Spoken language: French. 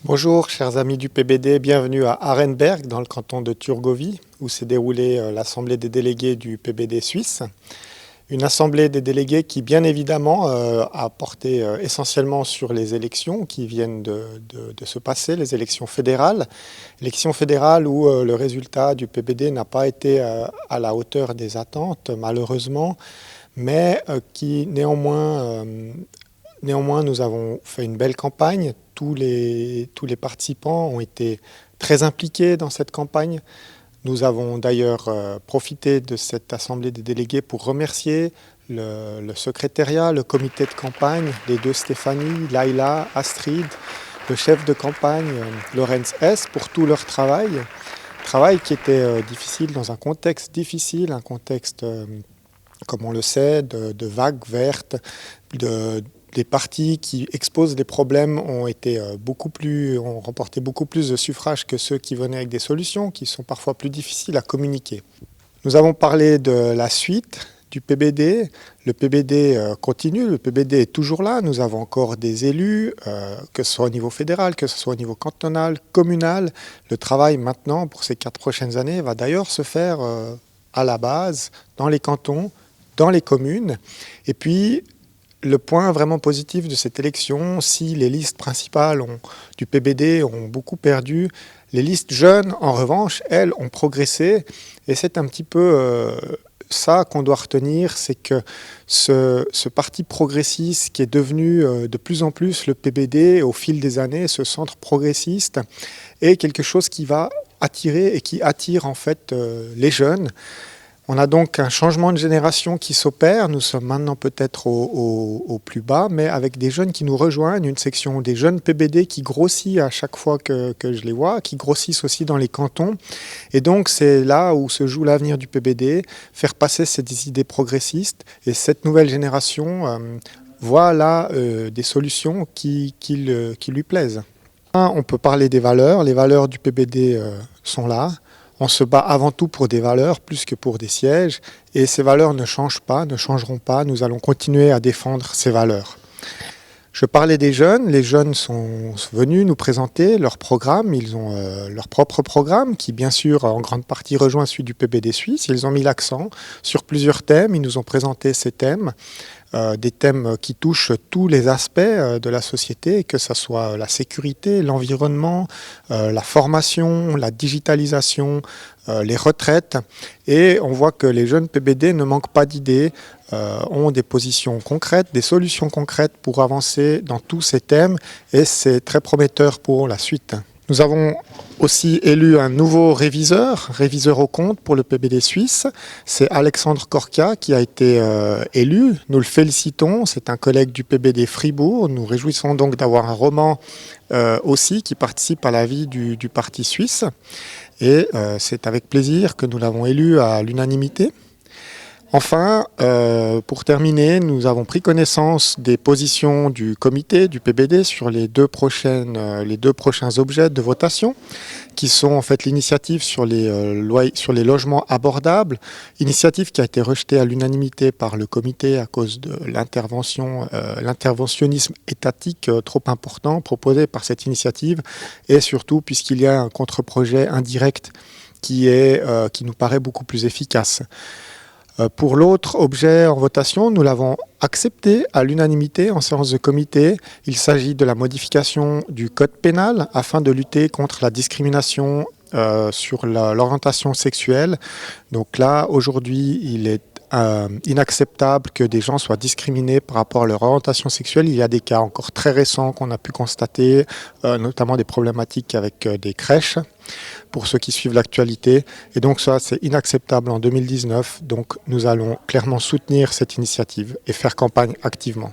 Bonjour chers amis du PBD, bienvenue à Arenberg dans le canton de Thurgovie où s'est déroulée l'assemblée des délégués du PBD suisse. Une assemblée des délégués qui bien évidemment a porté essentiellement sur les élections qui viennent de se passer, les élections fédérales. Élections fédérales où le résultat du PBD n'a pas été à la hauteur des attentes malheureusement, mais qui néanmoins nous avons fait une belle campagne. Tous les participants ont été très impliqués dans cette campagne. Nous avons d'ailleurs profité de cette assemblée des délégués pour remercier le secrétariat, le comité de campagne, les deux Stéphanie, Laïla, Astrid, le chef de campagne, Lorenz S, pour tout leur travail. Travail qui était difficile dans un contexte difficile, un contexte, comme on le sait, de vagues vertes, des partis qui exposent des problèmes ont remporté beaucoup plus de suffrages que ceux qui venaient avec des solutions qui sont parfois plus difficiles à communiquer. Nous avons parlé de la suite du PBD. Le PBD continue, le PBD est toujours là. Nous avons encore des élus, que ce soit au niveau fédéral, que ce soit au niveau cantonal, communal. Le travail maintenant pour ces 4 prochaines années va d'ailleurs se faire à la base, dans les cantons, dans les communes. Et puis, le point vraiment positif de cette élection, si les listes principales du PBD ont beaucoup perdu, les listes jeunes, en revanche, elles, ont progressé. Et c'est un petit peu ça qu'on doit retenir, c'est que ce parti progressiste qui est devenu de plus en plus le PBD au fil des années, ce centre progressiste, est quelque chose qui va attirer et qui attire en fait les jeunes. On a donc un changement de génération qui s'opère. Nous sommes maintenant peut-être au plus bas, mais avec des jeunes qui nous rejoignent, une section des jeunes PBD qui grossit à chaque fois que je les vois, qui grossissent aussi dans les cantons. Et donc c'est là où se joue l'avenir du PBD, faire passer ces idées progressistes. Et cette nouvelle génération voit là des solutions qui lui plaisent. On peut parler des valeurs. Les valeurs du PBD sont là. On se bat avant tout pour des valeurs plus que pour des sièges et ces valeurs ne changent pas, ne changeront pas. Nous allons continuer à défendre ces valeurs. Je parlais des jeunes. Les jeunes sont venus nous présenter leur programme. Ils ont leur propre programme qui, bien sûr, en grande partie rejoint celui du PBD suisse. Ils ont mis l'accent sur plusieurs thèmes. Ils nous ont présenté ces thèmes. Des thèmes qui touchent tous les aspects de la société, que ce soit la sécurité, l'environnement, la formation, la digitalisation, les retraites. Et on voit que les jeunes PBD ne manquent pas d'idées, ont des positions concrètes, des solutions concrètes pour avancer dans tous ces thèmes et c'est très prometteur pour la suite. Nous avons aussi élu un nouveau réviseur au compte pour le PBD suisse. C'est Alexandre Korka qui a été élu. Nous le félicitons. C'est un collègue du PBD Fribourg. Nous réjouissons donc d'avoir un roman aussi qui participe à la vie du parti suisse. Et c'est avec plaisir que nous l'avons élu à l'unanimité. Enfin, pour terminer, nous avons pris connaissance des positions du comité du PBD sur les deux prochains objets de votation, qui sont en fait l'initiative sur les logements abordables, initiative qui a été rejetée à l'unanimité par le comité à cause de l'interventionnisme étatique trop important proposé par cette initiative, et surtout puisqu'il y a un contre-projet indirect qui nous paraît beaucoup plus efficace. Pour l'autre objet en votation, nous l'avons accepté à l'unanimité en séance de comité. Il s'agit de la modification du code pénal afin de lutter contre la discrimination sur l'orientation sexuelle. Donc là, aujourd'hui, il est inacceptable que des gens soient discriminés par rapport à leur orientation sexuelle. Il y a des cas encore très récents qu'on a pu constater, notamment des problématiques avec des crèches, pour ceux qui suivent l'actualité. Et donc ça, c'est inacceptable en 2019. Donc nous allons clairement soutenir cette initiative et faire campagne activement.